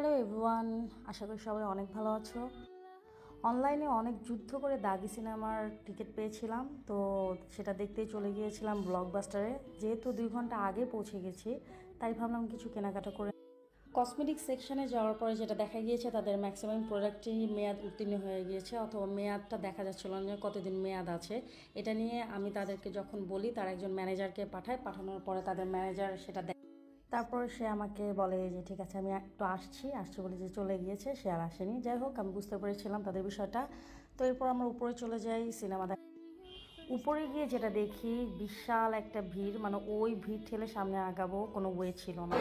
Hello everyone, আশা করি সবাই অনেক ভালো আছো। অনলাইনে অনেক যুদ্ধ করে দাগি সিনেমার টিকিট পেয়েছিলাম, তো সেটা দেখতেই চলে গিয়েছিলাম ব্লকবাস্টারে। যেহেতু 2 ঘন্টা আগে পৌঁছে গেছি, তাই ভাবলাম কিছু কেনাকাটা করে। কসমেটিক সেকশনে যাওয়ার পরে যেটা দেখা গিয়েছে, তাদের ম্যাক্সিমাম প্রোডাক্টই মেয়াদ উত্তীর্ণ হয়ে গিয়েছে, অথবা মেয়াদটা দেখা যাচ্ছিল না কতদিন মেয়াদ আছে। এটা নিয়ে আমি তাদেরকে যখন বলি, তার একজন ম্যানেজারকে পাঠানোর পরে তাদের ম্যানেজার সেটা তারপর সে আমাকে বলে যে ঠিক আছে, আমি একটু আসছি বলে যে চলে গিয়েছে, সে আর আসেনি। যাই হোক, আমি বুঝতে পেরেছিলাম তাদের বিষয়টা। তো এরপর আমরা উপরে চলে যাই সিনেমা দেখ। উপরে গিয়ে যেটা দেখি, বিশাল একটা ভিড়, মানে ওই ভিড় ঠেলে সামনে আগাবো কোনো ওয়ে ছিল না।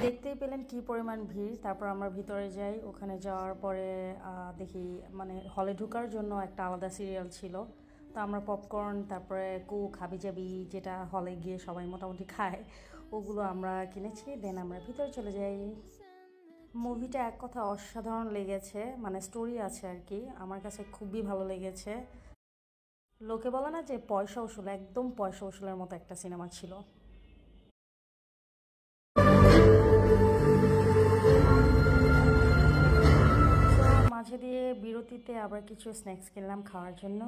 দেখতেই পেলেন কি পরিমাণ ভিড়। তারপর আমরা ভিতরে যাই, ওখানে যাওয়ার পরে দেখি মানে হলে ঢোকার জন্য একটা আলাদা সিরিয়াল ছিল। তো আমরা পপকর্ন, তারপরে কোক, হাবিজাবি, যেটা হলে গিয়ে সবাই মোটামুটি খায়, ওগুলো আমরা কিনেছি। দেন আমরা ভিতরে চলে যাই। মুভিটা এক কথা অসাধারণ লেগেছে, মানে স্টোরি আছে আর কি, আমার কাছে খুবই ভালো লেগেছে। লোকে বলে না যে পয়সা উসুল, একদম পয়সা উসুলের মতো একটা সিনেমা ছিল। মাঝে দিয়ে বিরতিতে আবার কিছু স্ন্যাক্স কিনলাম খাওয়ার জন্য।